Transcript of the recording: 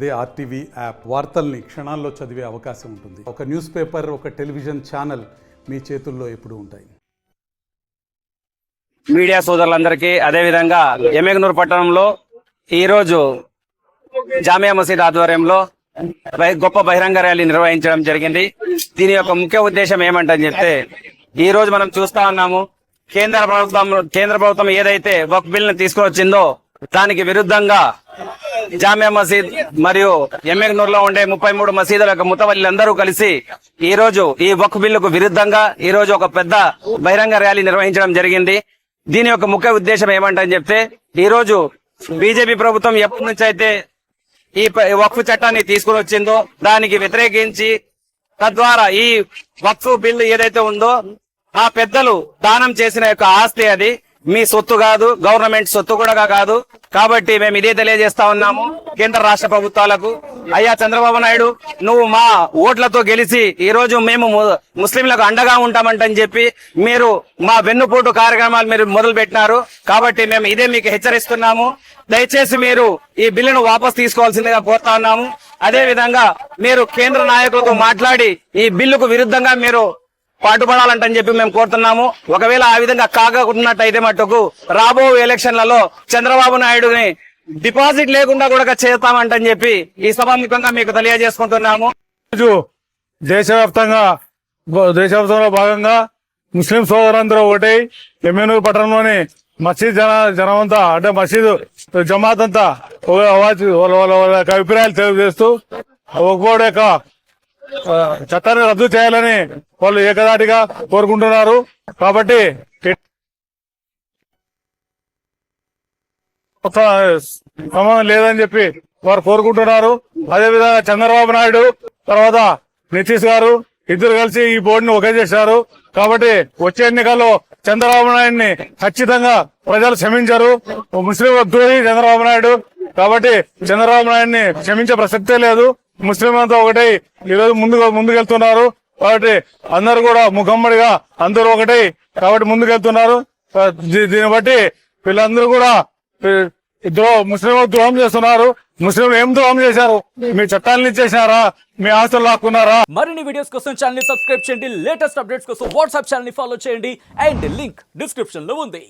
అదే RTV app వార్తల్ని క్షణాల్లో చదివే అవకాశం ఉంటుంది. ఒక న్యూస్ పేపర్, ఒక టెలివిజన్ ఛానల్ మీ చేతుల్లో ఎప్పుడూ ఉంటాయి. మీడియా సోదరులందరికీ, అదేవిధంగా ఎమ్మెగనూరు పట్టణంలో ఈరోజు జామియా మసీద్ ఆధ్వర్యంలో గొప్ప బహిరంగ ర్యాలీ నిర్వహించడం జరిగింది. దీని యొక్క ముఖ్య ఉద్దేశం ఏమంటని చెప్తే, ఈ రోజు మనం చూస్తా ఉన్నాము, కేంద్ర ప్రభుత్వం ఏదైతే వక్ఫ్ బిల్ ని తీసుకువచ్చిందో దానికి విరుద్ధంగా జామియా మసీద్ మరియు ఎమ్మెగనూరులో ఉండే 33 మసీదుల యొక్క ముతవల్లిలందరూ కలిసి ఈ రోజు ఈ వక్ఫ్ బిల్లుకు విరుద్ధంగా ఈ రోజు ఒక పెద్ద బహిరంగ ర్యాలీ నిర్వహించడం జరిగింది. దీని యొక్క ముఖ్య ఉద్దేశం ఏమంటని చెప్తే, ఈ రోజు బీజేపీ ప్రభుత్వం ఎప్పటి నుంచి అయితే ఈ వక్ఫ్ చట్టాన్ని తీసుకుని వచ్చిందో దానికి వ్యతిరేకించి, తద్వారా ఈ వక్ఫ్ బిల్లు ఏదైతే ఉందో ఆ పెద్దలు దానం చేసిన యొక్క ఆస్తి, అది మీ సొత్తు కాదు, గవర్నమెంట్ సొత్తు కూడా కాదు. కాబట్టి మేము ఇదే తెలియజేస్తా ఉన్నాము కేంద్ర రాష్ట్ర ప్రభుత్వాలకు. అయ్యా చంద్రబాబు నాయుడు, నువ్వు మా ఓట్లతో గెలిచి ఈ రోజు మేము ముస్లింలకు అండగా ఉంటామంటని చెప్పి మీరు మా వెన్నుపోటు కార్యక్రమాలు మీరు మొదలు పెట్టినారు. కాబట్టి మేము ఇదే మీకు హెచ్చరిస్తున్నాము. దయచేసి మీరు ఈ బిల్లును వాపసు తీసుకోవాల్సిందిగా కోరుతా ఉన్నాము. అదే విధంగా మీరు కేంద్ర నాయకులతో మాట్లాడి ఈ బిల్లుకు విరుద్ధంగా మీరు పాటుపడాలంటని చెప్పి మేము కోరుతున్నాము. ఒకవేళ ఆ విధంగా కాకున్నట్టయితే మట్టుకు రాబో ఎలక్షన్లలో చంద్రబాబు నాయుడుని డిపాజిట్ లేకుండా కూడా చేస్తామంటని చెప్పి ఈ సభాముఖంగా మీకు తెలియజేసుకుంటున్నాము. దేశవ్యాప్తంగా భాగంగా ముస్లిం సోదరులందరూ ఒకటి ఎమ్మెనూరు పట్టణంలోని మసీద్ జనమంతా, అంటే మసీదు జమాత్ అంతా వాళ్ళ అభిప్రాయాలు తెలియజేస్తూ ఒక్కోడు యొక్క చట్టాన్ని రద్దు చేయాలని వాళ్ళు ఏకదాటిగా కోరుకుంటున్నారు. కాబట్టి సంబంధం లేదని చెప్పి వారు కోరుకుంటున్నారు. అదేవిధంగా చంద్రబాబు నాయుడు తర్వాత నితీష్ గారు ఇద్దరు కలిసి ఈ బోర్డుని ఒకే చేశారు. కాబట్టి వచ్చే ఎన్నికల్లో చంద్రబాబు నాయుడిని ఖచ్చితంగా ప్రజలు క్షమించరు. ముస్లిం ద్రోహి చంద్రబాబు నాయుడు. కాబట్టి చంద్రబాబు నాయుడిని క్షమించే ప్రసక్తే లేదు. ముస్లింలంతా ఒకటి ఈరోజు ముందుకెళ్తున్నారు. కాబట్టి అందరూ కూడా ముఖమ్మడిగా అందరూ ఒకటి కాబట్టి ముందుకెళ్తున్నారు. దీన్ని బట్టి వీళ్ళందరూ కూడా ముస్లిం ద్రోహం చేస్తున్నారు. ముస్లిం ఏం ద్రోహం చేశారు? మీ చట్టాలను ఇచ్చేసారా? మీ ఆస్తులు లాక్కున్నారా? మరిన్ని వీడియోస్ కోసం ఛానల్ ని సబ్స్క్రైబ్ చేయండి. లేటెస్ట్ అప్డేట్స్ కోసం వాట్సాప్ ఛానల్ ని ఫాలో చేయండి. అండ్ లింక్ డిస్క్రిప్షన్ లో ఉంది.